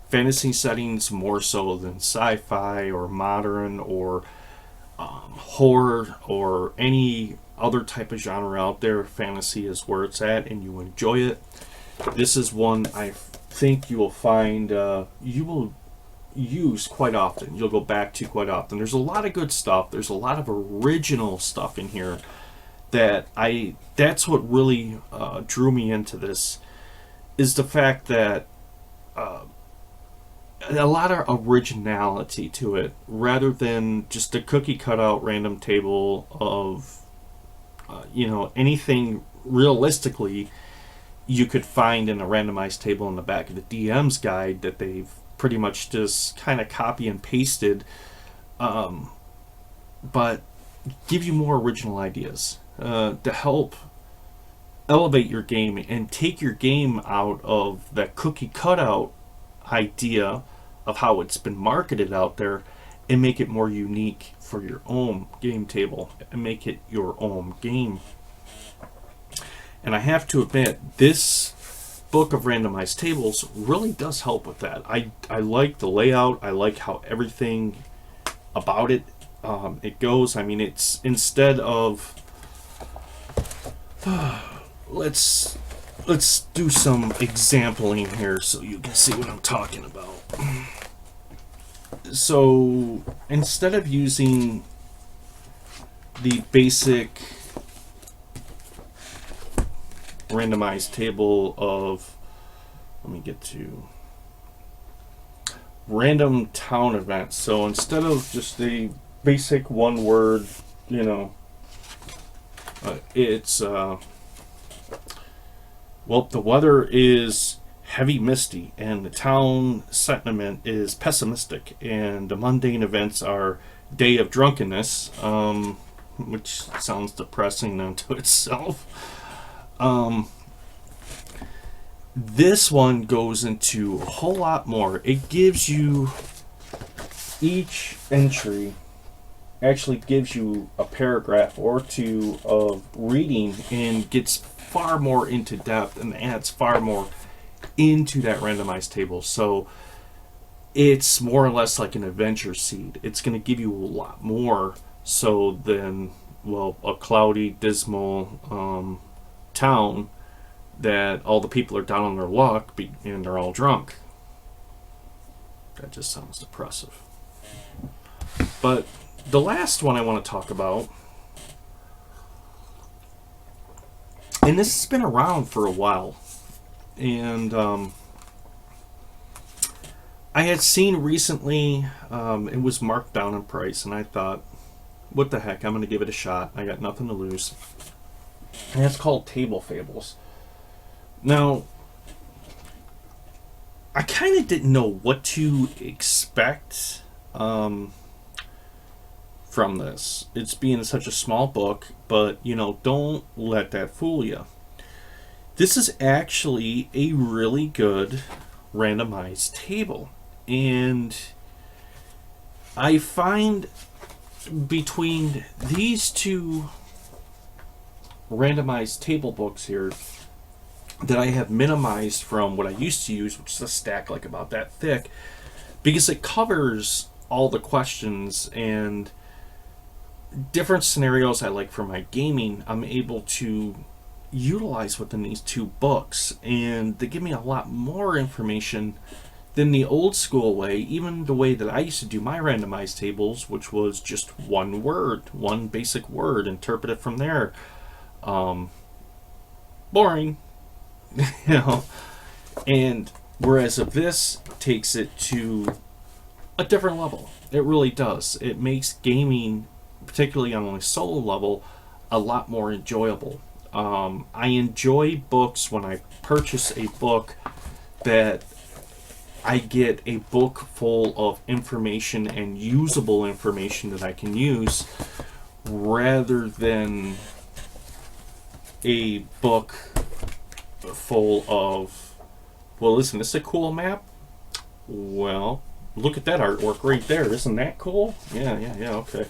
Speaker 1: fantasy settings more so than sci-fi or modern or horror or any other type of genre out there, fantasy is where it's at and you enjoy it. This is one I think you will find you will use quite often. You'll go back to quite often. There's a lot of good stuff. There's a lot of original stuff in here that's what really drew me into this, is the fact that a lot of originality to it, rather than just a cookie cutout random table of anything realistically you could find in a randomized table in the back of the DM's guide that they've pretty much just kind of copy and pasted, but give you more original ideas to help elevate your game and take your game out of that cookie cutout idea of how it's been marketed out there, and make it more unique for your own game table and make it your own game. And I have to admit, this book of randomized tables really does help with that. I like the layout. I like how everything about it it goes. I mean, it's instead of let's do some exampling here so you can see what I'm talking about. So instead of using the basic randomized table of, let me get to random town events. So instead of just the basic one word, it's well, the weather is heavy misty and the town sentiment is pessimistic, and the mundane events are day of drunkenness, which sounds depressing unto itself. This one goes into a whole lot more. It gives you, each entry actually gives you a paragraph or two of reading and gets far more into depth and adds far more into that randomized table. So it's more or less like an adventure seed. It's going to give you a lot more so than, well, a cloudy, dismal town that all the people are down on their luck and they're all drunk. That just sounds depressive. But the last one I want to talk about, and this has been around for a while, and I had seen recently it was marked down in price, and I thought, what the heck, I'm going to give it a shot. I got nothing to lose. and it's called Table Fables. Now, I kind of didn't know what to expect from this. It's being such a small book, but don't let that fool you. This is actually a really good randomized table, and I find between these two randomized table books here that I have minimized from what I used to use, which is a stack like about that thick, because it covers all the questions and different scenarios I like for my gaming. I'm able to utilize within these two books, and they give me a lot more information than the old school way, even the way that I used to do my randomized tables, which was just one word, one basic word, interpret it from there. Boring. And whereas if this takes it to a different level, it really does. It makes gaming, particularly on a solo level, a lot more enjoyable. I enjoy books when I purchase a book that I get a book full of information and usable information that I can use, rather than a book full of, well, listen, this is a cool map. Well, look at that artwork right there. Isn't that cool? Yeah, okay.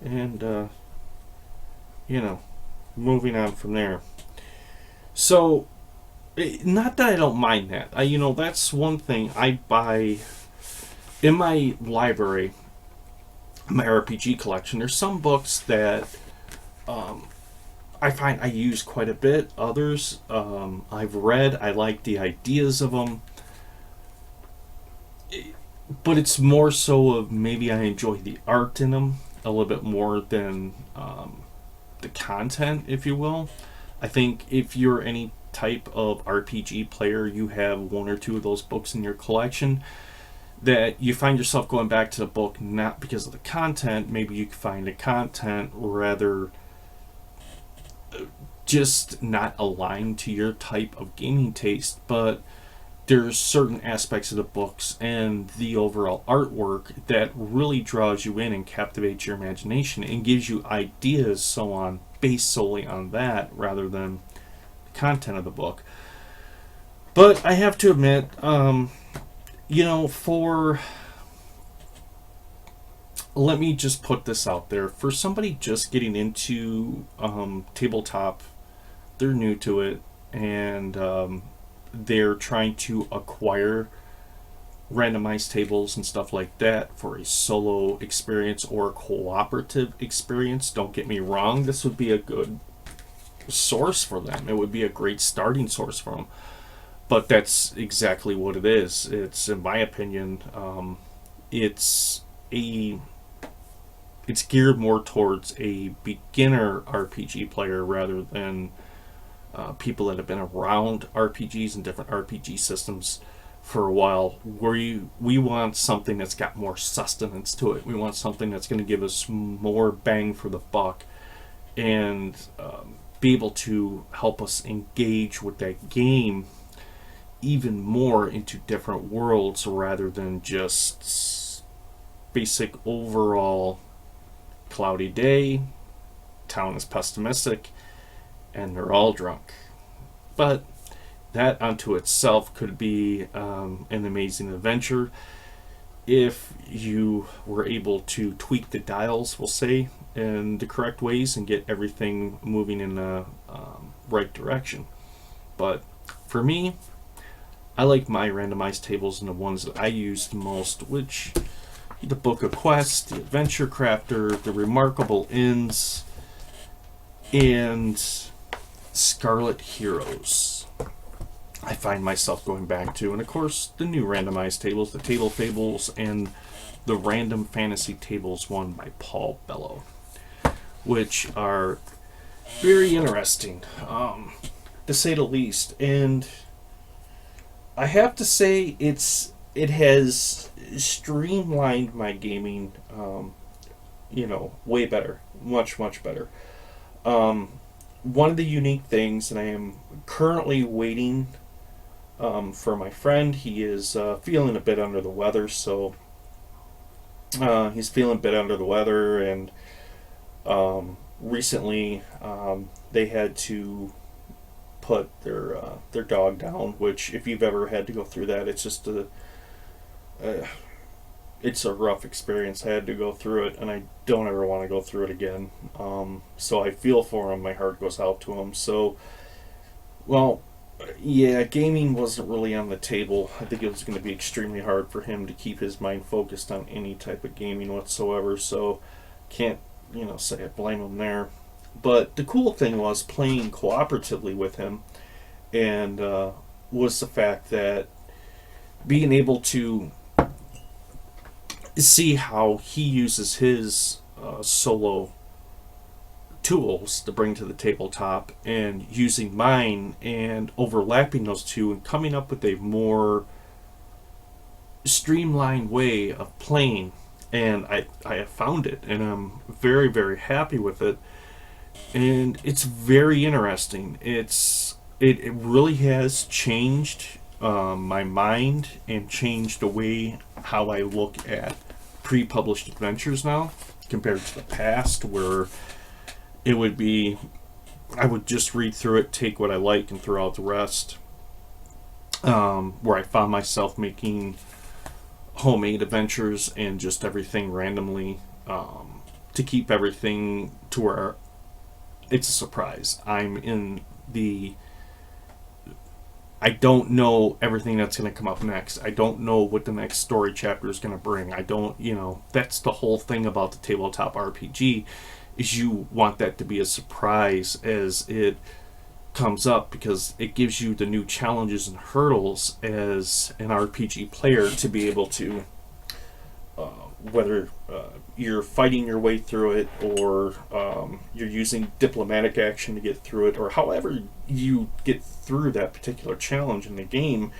Speaker 1: And, moving on from there. So, not that I don't mind that. That's one thing I buy in my library, my RPG collection. There's some books that I find I use quite a bit. Others I've read. I like the ideas of them. But it's more so of maybe I enjoy the art in them a little bit more than the content, if you will. I think if you're any type of RPG player, you have one or two of those books in your collection, that you find yourself going back to the book not because of the content. Maybe you find the content rather just not aligned to your type of gaming taste, but there's certain aspects of the books and the overall artwork that really draws you in and captivates your imagination and gives you ideas, so on, based solely on that rather than the content of the book. But I have to admit, let me just put this out there. For somebody just getting into tabletop, they're new to it, and they're trying to acquire randomized tables and stuff like that for a solo experience or a cooperative experience. Don't get me wrong, this would be a good source for them. It would be a great starting source for them. But that's exactly what it is. It's, in my opinion, it's geared more towards a beginner RPG player rather than people that have been around RPGs and different RPG systems for a while. We want something that's got more sustenance to it. We want something that's going to give us more bang for the buck and be able to help us engage with that game even more into different worlds rather than just basic overall cloudy day, town is pessimistic, and they're all drunk. But that unto itself could be an amazing adventure if you were able to tweak the dials, we'll say, in the correct ways and get everything moving in the right direction. But for me, I like my randomized tables and the ones that I use the most, which the Book of Quests, the Adventure Crafter, the Remarkable Inns, and Scarlet Heroes. I find myself going back to, and of course the new randomized tables, the Table Fables, and the Random Fantasy Tables one by Paul Bellow, which are very interesting, to say the least. And I have to say it has streamlined my gaming, way better, much better. one of the unique things, and I am currently waiting for my friend. He is feeling a bit under the weather, so he's feeling a bit under the weather, and recently they had to put their dog down. Which, if you've ever had to go through that, it's just uh, it's a rough experience. I had to go through it, and I don't ever want to go through it again. So I feel for him. My heart goes out to him. So, well, yeah, gaming wasn't really on the table. I think it was going to be extremely hard for him to keep his mind focused on any type of gaming whatsoever. So, can't say I blame him there. But the cool thing was playing cooperatively with him, and was the fact that being able to see how he uses his solo tools to bring to the tabletop, and using mine, and overlapping those two and coming up with a more streamlined way of playing. And I have found it, and I'm very, very happy with it. And it's very interesting. It really has changed my mind, and changed the way how I look at pre-published adventures now, compared to the past, where it would be, I would just read through it, take what I like, and throw out the rest. Where I found myself making homemade adventures and just everything randomly, to keep everything to where it's a surprise. I don't know everything that's going to come up next. I don't know what the next story chapter is going to bring. I don't, that's the whole thing about the tabletop RPG, is you want that to be a surprise as it comes up, because it gives you the new challenges and hurdles as an RPG player to be able to, whether you're fighting your way through it, or you're using diplomatic action to get through it, or however you get through that particular challenge in the game,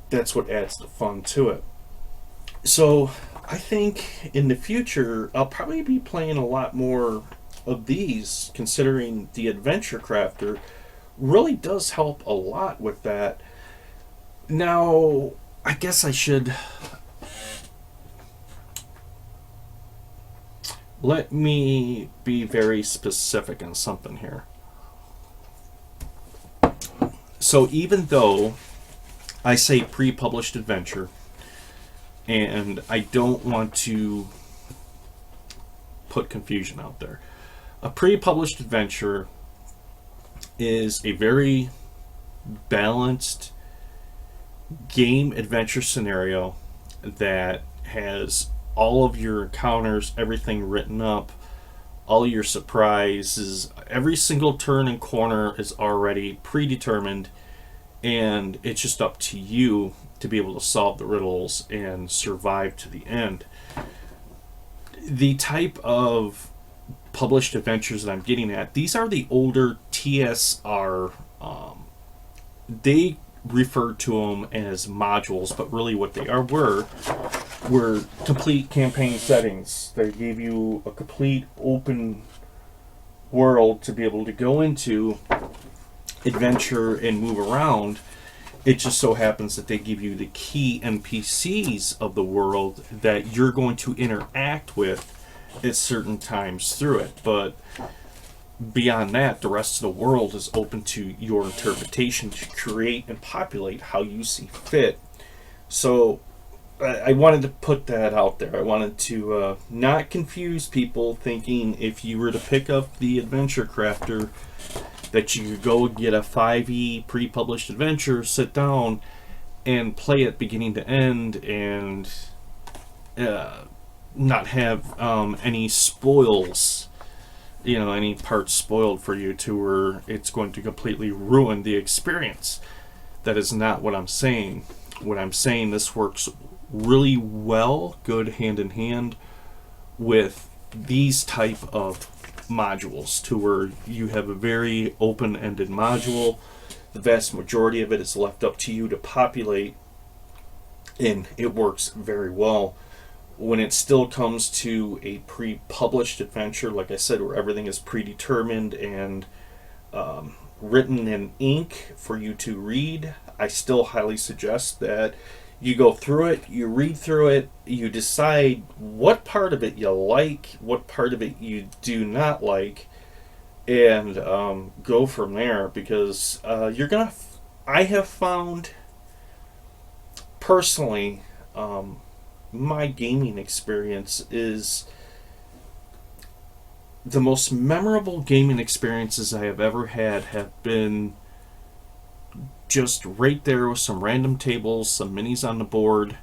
Speaker 1: that's what adds the fun to it. So I think in the future I'll probably be playing a lot more of these, considering the Adventure Crafter really does help a lot with that. Now, I guess I should let me be very specific on something here. So even though I say pre-published adventure, and I don't want to put confusion out there, a pre-published adventure is a very balanced game adventure scenario that has all of your encounters, everything written up, all your surprises, every single turn and corner is already predetermined, and it's just up to you to be able to solve the riddles and survive to the end. The type of published adventures that I'm getting at, these are the older TSR. They referred to them as modules, but really what they were complete campaign settings. They gave you a complete open world to be able to go into, adventure, and move around. It just so happens that they give you the key NPCs of the world that you're going to interact with at certain times through it. But beyond that, the rest of the world is open to your interpretation to create and populate how you see fit. So I wanted to put that out there. I wanted to not confuse people thinking if you were to pick up the Adventure Crafter that you could go get a 5e pre-published adventure, sit down, and play it beginning to end, and not have any spoils, any parts spoiled for you to where it's going to completely ruin the experience. That is not what I'm saying. What I'm saying, this works really well, good hand in hand with these type of modules, to where you have a very open-ended module. The vast majority of it is left up to you to populate, and it works very well. when it still comes to a pre-published adventure, like I said, where everything is predetermined and written in ink for you to read, I still highly suggest that you go through it, you read through it, you decide what part of it you like, what part of it you do not like, and go from there, because I have found personally, my gaming experience is the most memorable gaming experiences I have ever had have been just right there with some random tables, some minis on the board,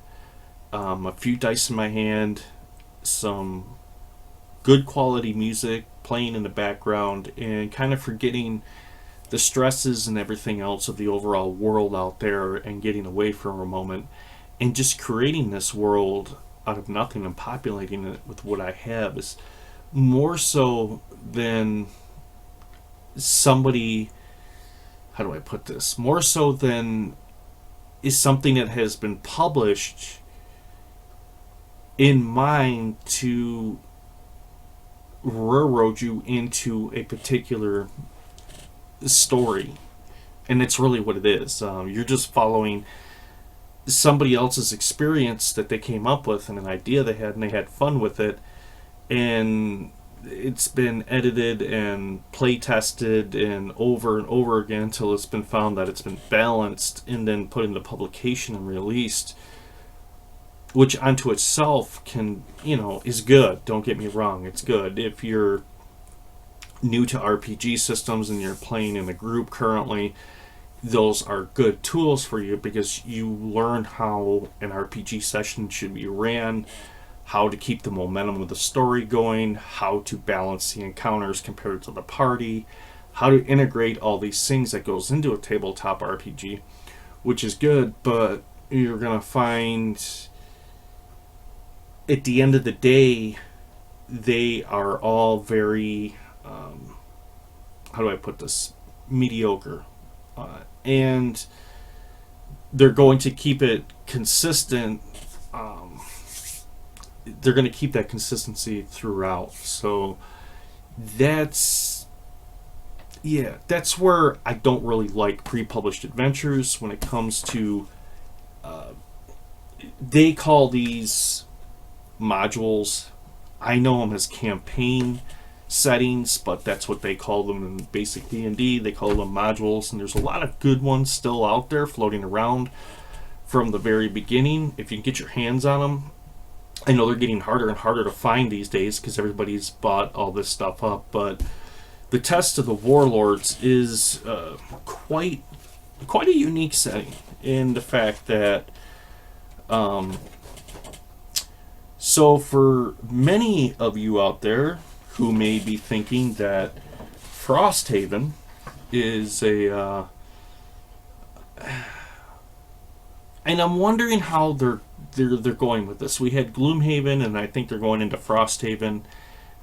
Speaker 1: a few dice in my hand, some good quality music playing in the background, and kind of forgetting the stresses and everything else of the overall world out there and getting away for a moment and just creating this world out of nothing and populating it with what I have is more so than somebody, how do I put this? More so than is something that has been published in mind to railroad you into a particular story. And it's really what it is. You're just following somebody else's experience that they came up with and an idea they had, and they had fun with it, and it's been edited and play tested and over again until it's been found that it's been balanced and then put into publication and released, which unto itself can, is good. Don't get me wrong, it's good. If you're new to RPG systems and you're playing in a group currently, those are good tools for you because you learn how an RPG session should be ran, how to keep the momentum of the story going, how to balance the encounters compared to the party, how to integrate all these things that goes into a tabletop RPG, which is good. But you're going to find at the end of the day, they are all very, how do I put this, mediocre. And they're going to keep it consistent. They're going to keep that consistency throughout. So that's where I don't really like pre-published adventures when it comes to, they call these modules, I know them as campaign settings, but that's what they call them in basic D&D. They call them modules, and there's a lot of good ones still out there floating around from the very beginning if you can get your hands on them. I know they're getting harder and harder to find these days because everybody's bought all this stuff up, but the Test of the Warlords is quite a unique setting in the fact that so for many of you out there who may be thinking that Frosthaven is a and I'm wondering how they're going with this. We had Gloomhaven, and I think they're going into Frosthaven,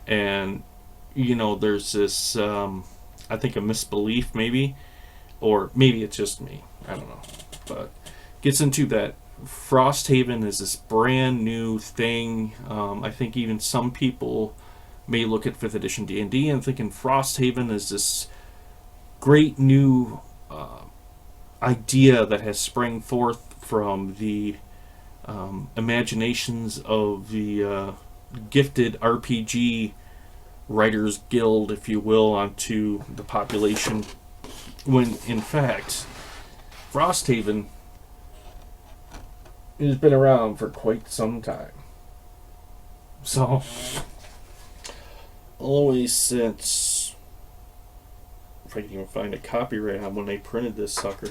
Speaker 1: and there's this I think a misbelief maybe, or maybe it's just me, I don't know, but gets into that Frosthaven is this brand new thing. I think even some people may look at 5th edition D&D and thinking Frosthaven is this great new idea that has sprang forth from the imaginations of the gifted RPG writers guild, if you will, onto the population, when in fact Frosthaven has been around for quite some time. So always since, if I can even find a copyright on when they printed this sucker.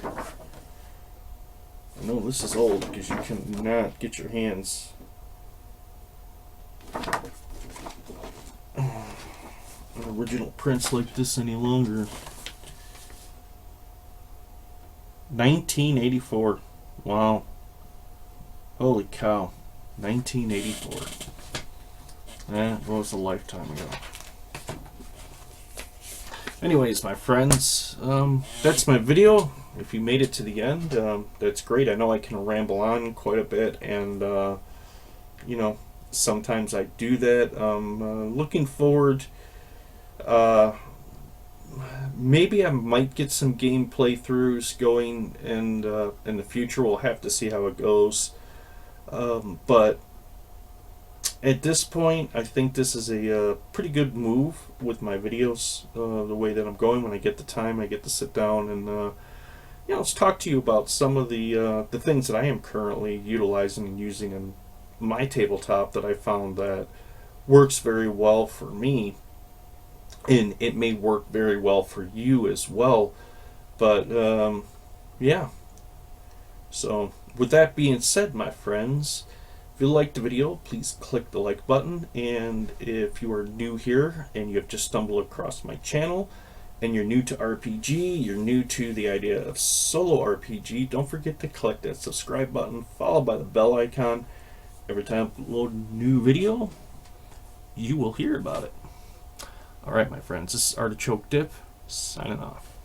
Speaker 1: I know this is old because you cannot get your hands on original prints like this any longer. 1984. Wow. Holy cow. 1984. That was a lifetime ago. Anyways, my friends, that's my video. If you made it to the end, that's great. I know I can ramble on quite a bit and, sometimes I do that. Looking forward, uh, maybe I might get some game playthroughs going, and in the future we'll have to see how it goes. But at this point, I think this is a pretty good move with my videos. The way that I'm going, when I get the time, I get to sit down and let's talk to you about some of the things that I am currently utilizing and using in my tabletop that I found that works very well for me, and it may work very well for you as well. But yeah. So with that being said, my friends, if you liked the video, please click the like button. And if you are new here and you have just stumbled across my channel and you're new to RPG, you're new to the idea of solo RPG, don't forget to click that subscribe button followed by the bell icon. Every time I upload a new video, you will hear about it. Alright, my friends, this is Artichoke Dip, signing off.